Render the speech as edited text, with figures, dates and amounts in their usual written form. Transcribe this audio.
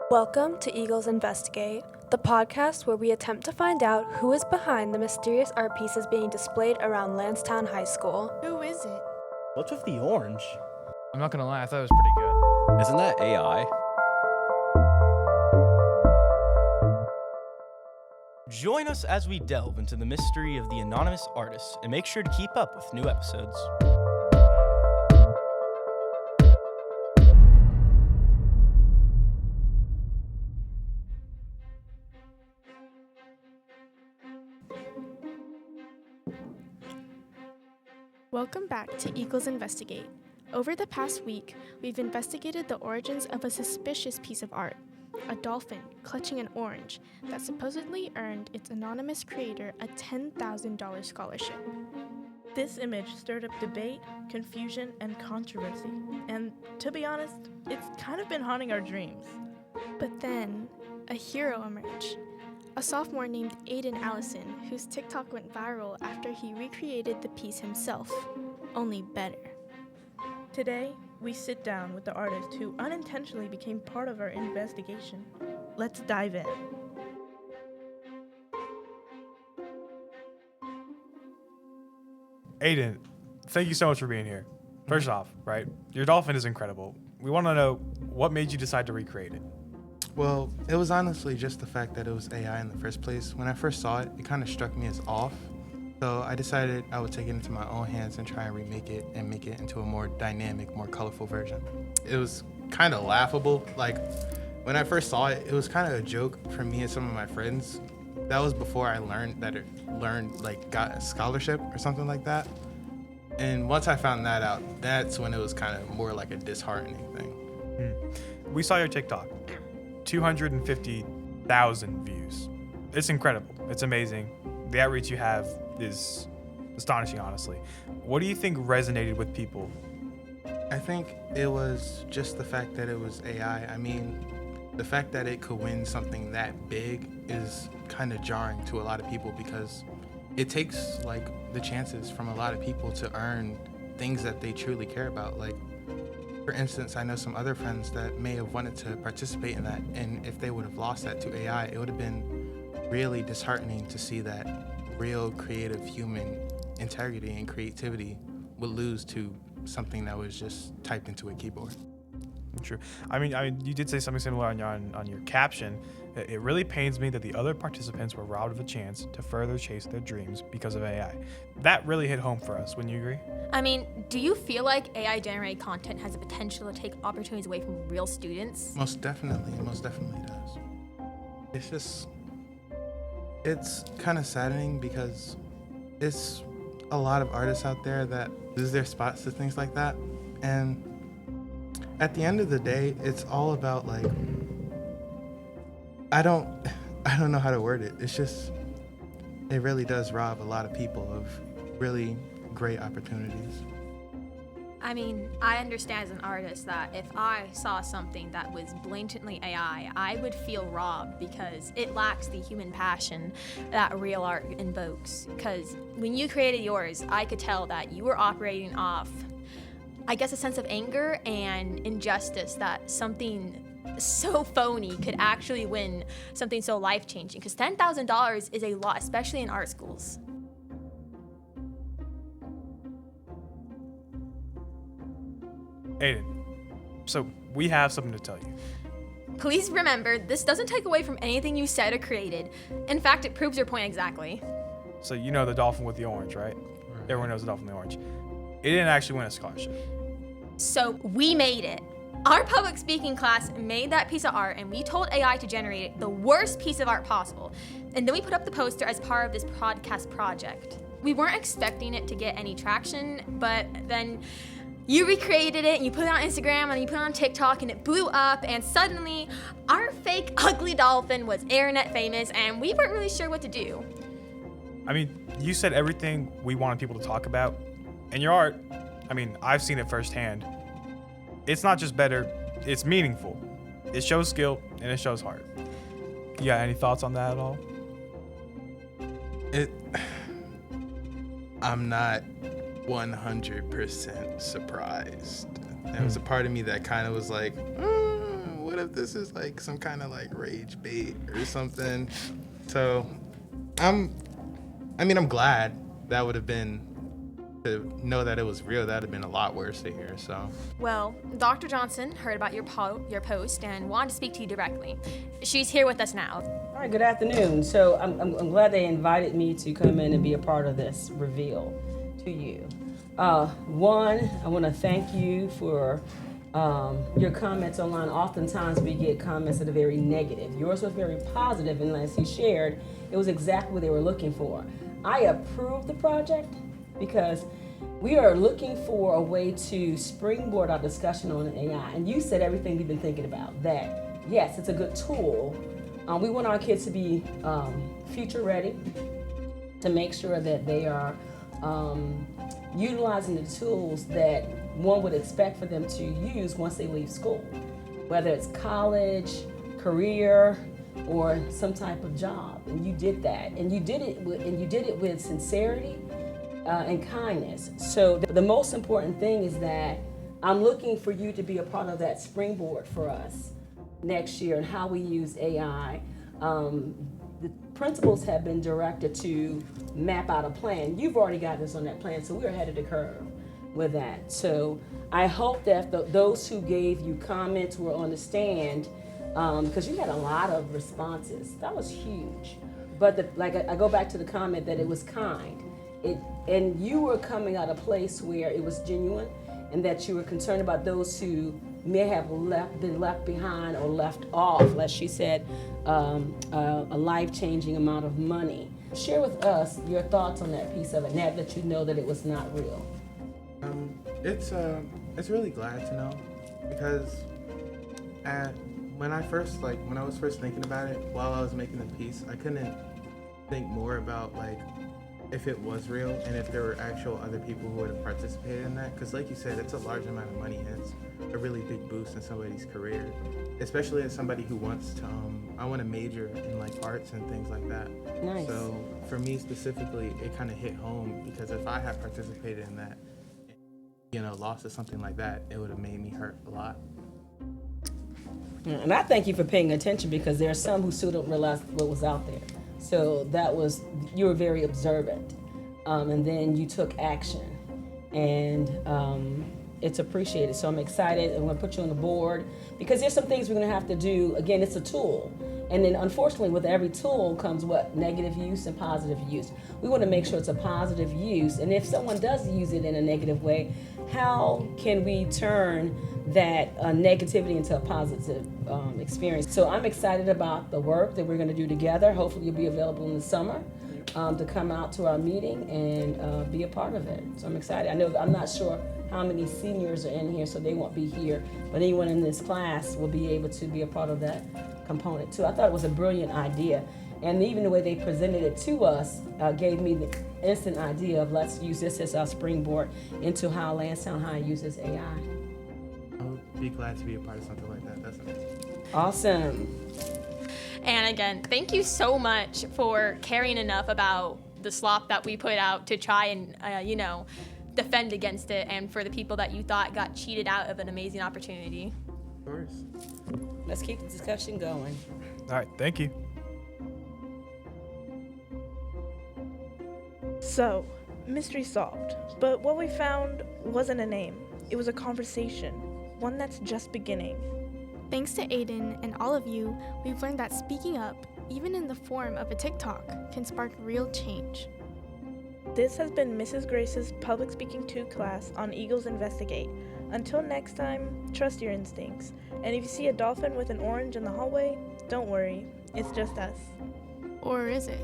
Welcome to Eagles Investigate, the podcast where we attempt to find out who is behind the mysterious art pieces being displayed around Landstown High School. Who is it? What's with the orange? I'm not gonna lie, I thought it was pretty good. Isn't that AI? Join us as we delve into the mystery of the anonymous artists and make sure to keep up with new episodes. Welcome back to Eagles Investigate. Over the past week, we've investigated the origins of a suspicious piece of art, a dolphin clutching an orange that supposedly earned its anonymous creator a $10,000 scholarship. This image stirred up debate, confusion, and controversy. And to be honest, it's kind of been haunting our dreams. But then, a hero emerged. A sophomore named Aiden Allison, whose TikTok went viral after he recreated the piece himself, only better. Today, we sit down with the artist who unintentionally became part of our investigation. Let's dive in. Aiden, thank you so much for being here. First off, right, your dolphin is incredible. We want to know what made you decide to recreate it. Well, it was honestly just the fact that it was AI in the first place. When I first saw it, it kind of struck me as off. So I decided I would take it into my own hands and try and remake it and make it into a more dynamic, more colorful version. It was kind of laughable. Like, when I first saw it, it was kind of a joke for me and some of my friends. That was before I learned that got a scholarship or something like that. And once I found that out, that's when it was kind of more like a disheartening thing. We saw your TikTok. 250,000 views. It's incredible. It's amazing. The outreach you have is astonishing, honestly. What do you think resonated with people? I think it was just the fact that it was AI. I mean, the fact that it could win something that big is kind of jarring to a lot of people because it takes like the chances from a lot of people to earn things that they truly care about. Like, for instance, I know some other friends that may have wanted to participate in that, and if they would have lost that to AI, it would have been really disheartening to see that real creative human integrity and creativity would lose to something that was just typed into a keyboard. True. I mean, you did say something similar on your caption. It really pains me that the other participants were robbed of a chance to further chase their dreams because of AI. That really hit home for us. Wouldn't you agree? I mean, do you feel like AI-generated content has the potential to take opportunities away from real students? Most definitely. It most definitely does. It's kind of saddening because it's a lot of artists out there that lose their spots to things like that. And at the end of the day, it's all about like, I don't know how to word it. It's just, it really does rob a lot of people of really great opportunities. I mean, I understand as an artist that if I saw something that was blatantly AI, I would feel robbed because it lacks the human passion that real art invokes. Because when you created yours, I could tell that you were operating off, I guess, a sense of anger and injustice that something so phony could actually win something so life-changing. Because $10,000 is a lot, especially in art schools. Aiden, so we have something to tell you. Please remember, this doesn't take away from anything you said or created. In fact, it proves your point exactly. So you know the dolphin with the orange, right? Everyone knows the dolphin with the orange. It didn't actually win a scholarship. So we made it. Our public speaking class made that piece of art and we told AI to generate it, the worst piece of art possible. And then we put up the poster as part of this podcast project. We weren't expecting it to get any traction, but then you recreated it and you put it on Instagram and you put it on TikTok and it blew up and suddenly our fake ugly dolphin was internet famous and we weren't really sure what to do. I mean, you said everything we wanted people to talk about. And your art, I mean, I've seen it firsthand. It's not just better, it's meaningful. It shows skill and it shows heart. You got any thoughts on that at all? I'm not 100% surprised. There was a part of me that kind of was like, what if this is like some kind of like rage bait or something? So I'm glad. That would have been, to know that it was real, that would have been a lot worse to hear. So Well, Dr. Johnson heard about your post and wanted to speak to you directly. She's here with us now. All right, good afternoon. So I'm glad they invited me to come in and be a part of this reveal to you. One, I want to thank you for your comments online. Oftentimes we get comments that are very negative. Yours was very positive, and as he shared, it was exactly what they were looking for. I approve the project because we are looking for a way to springboard our discussion on AI. And you said everything we've been thinking about, that yes, it's a good tool. We want our kids to be future ready, to make sure that they are utilizing the tools that one would expect for them to use once they leave school, whether it's college, career, or some type of job. And you did that, and you did it with sincerity and kindness. So the most important thing is that I'm looking for you to be a part of that springboard for us next year and how we use AI. The principals have been directed to map out a plan. You've already got this on that plan, so we're ahead of the curve with that. So I hope that those who gave you comments will understand, because you had a lot of responses. That was huge. But I go back to the comment that it was kind. And you were coming out of a place where it was genuine, and that you were concerned about those who may have been left behind or left off, as she said, a life-changing amount of money. Share with us your thoughts on that piece of it, now that you know that it was not real. It's really glad to know, because when I was first thinking about it while I was making the piece, I couldn't think more about like if it was real and if there were actual other people who would have participated in that. Because like you said, it's a large amount of money and it's a really big boost in somebody's career, especially as somebody who wants to, I want to major in like arts and things like that. Nice. So for me specifically, it kind of hit home, because if I had participated in that, lost to something like that, it would have made me hurt a lot. And I thank you for paying attention, because there are some who still don't realize what was out there. So you were very observant, and then you took action, and it's appreciated. So I'm excited. I'm going to put you on the board, because there's some things we're going to have to do. Again, it's a tool. And then unfortunately with every tool comes negative use and positive use. We want to make sure it's a positive use. And if someone does use it in a negative way, how can we turn that negativity into a positive experience? So I'm excited about the work that we're going to do together. Hopefully you'll be available in the summer to come out to our meeting and be a part of it. So I'm excited. I'm not sure how many seniors are in here, so they won't be here, but anyone in this class will be able to be a part of that component too. I thought it was a brilliant idea, and even the way they presented it to us gave me the instant idea of, let's use this as our springboard into how Landstown High uses AI. I would be glad to be a part of something like that. That's amazing. Awesome. And again, thank you so much for caring enough about the slop that we put out to try and, defend against it, and for the people that you thought got cheated out of an amazing opportunity. Of course. Let's keep the discussion going. All right, thank you. So, mystery solved. But what we found wasn't a name. It was a conversation, one that's just beginning. Thanks to Aiden and all of you, we've learned that speaking up, even in the form of a TikTok, can spark real change. This has been Mrs. Grace's Public Speaking 2 class on Eagles Investigate. Until next time, trust your instincts. And if you see a dolphin with an orange in the hallway, don't worry, it's just us. Or is it?